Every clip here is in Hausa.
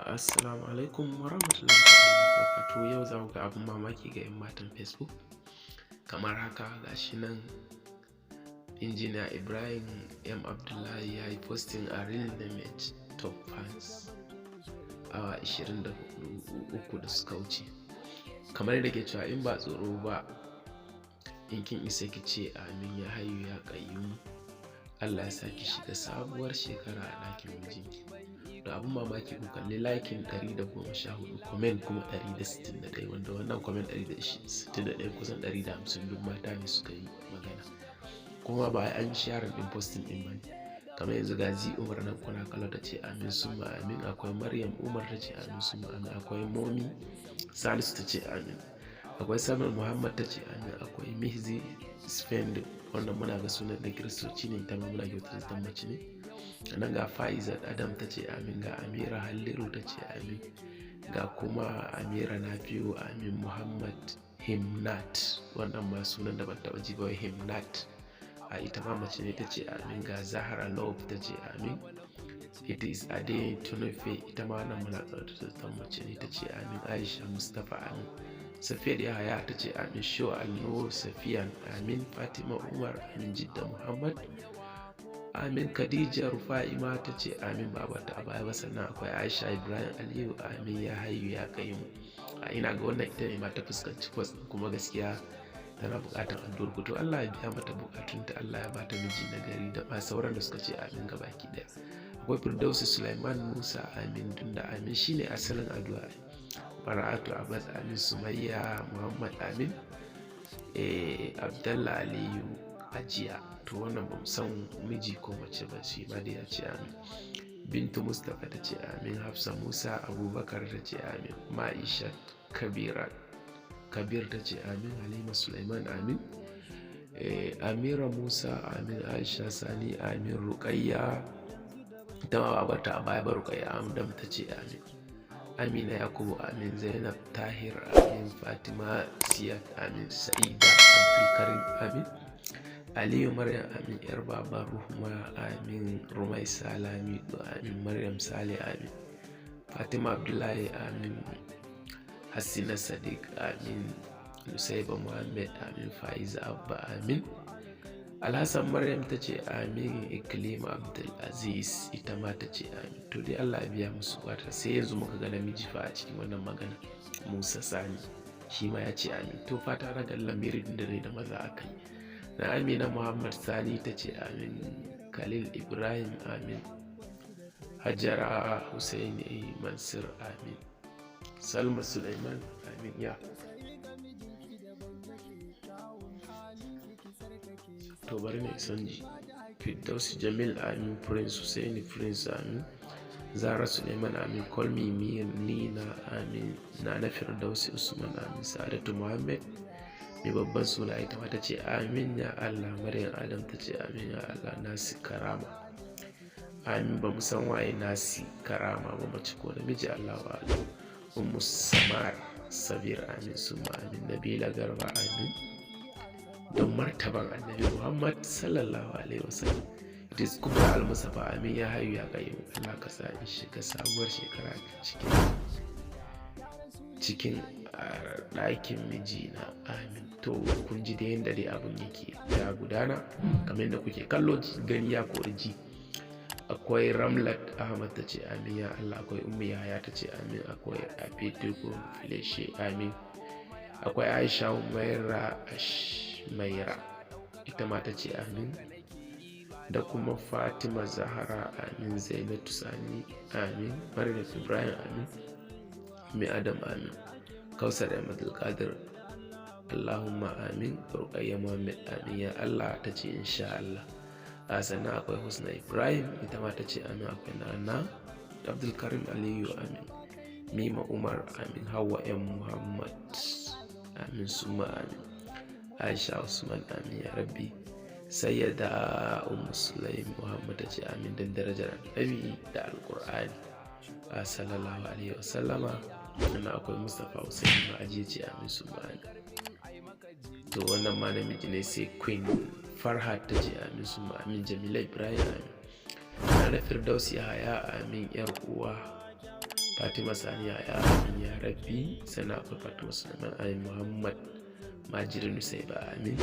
Assalamu alaikum wa rahmatullahi wa barakatuh. Yau za mu ga abin mamaki ga 'yan matan Facebook. Kamar haka gashi nan injiniya Ibrahim M. Abdullahi ya yi posting a real image top fans awa 23 da suka wuce. Kamar yadda ke cewa in ba tsoro ba, in kin isa ki ce amin ya hayu ya qayyum. Allah ya saki shiga sabuwar shekara a ɗakin mijinki. Da abin mamaki ku kalli likin 114, comment kuma 161, wanda wannan comment 161 kusan 150 duk mata ne suka yi magana. Kuma ba an share din posting din ba ne. Kamar yanzu Gazi Umar nan kuna Kallo ta ce amin summa amin, akwai Maryam Umar ta ce amin summa amin, akwai Momi Salisu ta ce amin, akwai Samuel Muhammad ta ce amin, akwai Mihzi Spend wanda muna ga sunan da Kiristoci ne, ita ma muna kyautar da mace ne. Nan ga Faizat Adam ta ce amin, ga Amira Halliru ta ce amin, ga kuma Amira Nafiu amin, Muhammad Himnat wannan ma sunan da ban taba ji ba, Himnat a ita ma mace ne ta ce amin, ga Zahra Love ta ce amin, it is Ade Tunufe ita ma nan muna kyautar da mace ne ta ce amin, Aisha Mustapha amin, Safiyar Yahaya ta ce amin, Sho Alno Safiyan amin, Fatima Umar amin, Jidda Muhammad amin, Khadija Rufa'i ma ta ce amin, babata a baya ba. Sannan akwai Aisha Ibrahim Aliyu amin, ya hayu ya qayyum. Ina ga wannan ita ne ma ta fuskanci post kuma gaskiya tana buƙatar addu'ar ku, to Allah ya biya mata buƙatunta, Allah ya bata miji na gari da ma sauran da suka ce amin gabaki daya. Akwai Firdausi Sulaiman Musa amin, tunda amin shine asalin addu'a. Bara'atu Abbas amin, Sumayya Muhammad amin, Abdallah Aliyu Ajiya, to wannan ba mu san miji ko mace ba, shi ma dai ya ce amin. Bintu Mustapha ta ce amin, Hafsa Musa Abubakar ta ce amin, Ma'isha Kabir ta ce amin, Halima Sulaiman amin, Amira Musa amin, Aisha Sani amin, Ruqayya ita ma babarta a baya ba, Ruqayya Amdam ta ce amin, Amina Yakubu amin, Zainab Tahir amin, Fatima Siyat amin, Sa'ida Abdulkarim amin, Aliyu Maryam amin, yar baba Ruhma amin, Rumaisa Lamido amin, Maryam Saleh amin, Fatima Abdullahi amin, Hassina Sadiq amin, Nusaiba Muhammad amin, Faiza Abba amin, Alhassan Maryam ta ce amin, Iklima Abdulaziz ita ma ta ce amin. To dai Allah ya biya musu wata. Sai yanzu muka ga namiji fa a cikin wannan magana, Musa Sani shi ma ya ce amin. To fata na ga lamirin da ne da maza aka yi. Na Amina Muhammad Sani ta ce amin, Khalil Ibrahim amin, Hajara Hussaini Mansur amin, Salma Sulaiman amin. Ya to bari ne sanji. Firdausi Jamil amin, Prince Hussaini Prince amin, Zara Suleiman amin, Kolmi Nina amin, Nana Firdausi Usman amin, Sa'adatu Muhammad mai babban suna ita ma ta ce amin ya Allah. Maryam Adam ta ce amin ya Allah. Nasi Karama amin, ba mu san waye Nasi Karama ba, mace ko namiji, Allah wa Allah. Ummu Samar Sabir amin summa amin, Nabila Garba amin, don martaban Annabi Muhammad sallallahu alaihi wasallam. It is Kubra Al-Musafa amin, ya hayu ya qayyum. Allah ka sa in shiga sabuwar shekara cikin ɗakin mijina amin. To kun ji da yadda dai abin yake ya gudana kamar yadda kuke kallo, gani ya kori ji. Akwai Ramlat Ahmad ta ce amin ya Allah, akwai Ummu Yahaya ta ce amin, akwai Afetugo Fileshe amin, akwai Aisha Umaira Ashmaira ita ma ta ce amin, da kuma Fatima Zahara amin, Zainatu Sani amin, Maryam Ibrahim amin, Mai Adam amin, Kausar Ahmad Qadir Allahumma amin, Ruqayya Muhammad amin ya Allah ta ce insha Allah. Sannan akwai Husna Ibrahim ita ma ta ce amin, akwai Nana Abdulkarim Aliyu amin, Mima Umar amin, Hawwa M Muhammad amin summa amin, Aisha Usman amin ya Rabbi. Sayyada Ummu Sulaim Muhammad ta ce amin, dan darajar Annabi da Alqur'ani sallallahu alaihi wasallama. Sannan akwai Mustapha Hussein ma ajiye ce amin summa amin. To wannan ma namiji ne. Sai Queen Farhat ta ce amin summa amin, Jamila Ibrahim amin, Nana Firdausi Yahaya amin, yar uwa Fatima Sani ya Amin ya Rabbi, sannan akwai Fatima Suleiman Amin, Muhammad Majid Nusaiba Amin,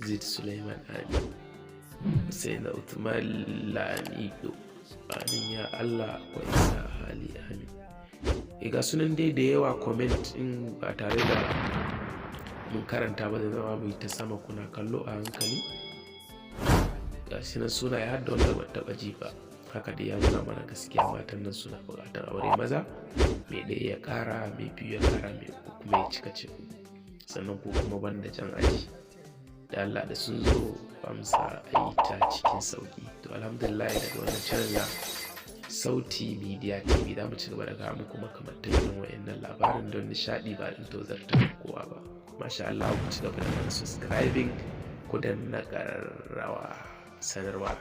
Zid Suleiman Amin, Husaina Uthman Lamido Amin ya Allah, akwai Isa Hali Amin. Ga sunan dai da yawa comment in ba tare da mun karanta ba, da zama mu ta sama kuna kallo a hankali. Ga shi nan suna ya hadda wanda ban taɓa ji ba. Haka dai ya nuna mana gaskiya matan nan suna buƙatar aure maza, mai ɗaya ya ƙara, mai biyu ya ƙara, mai uku kuma ya cika ce. Sannan ko kuma banda jan aji da Allah da sun zo amsa a yi ta cikin sauƙi. To alhamdulillah daga wannan channel na Sauti Media TV za mu ci gaba da kawo muku makamantan irin wa'annan labarin don nishaɗi ba in tozarta kowa ba. Masha Allah, ku ci gaba da mana subscribing, ku danna ƙararrawa sanarwa.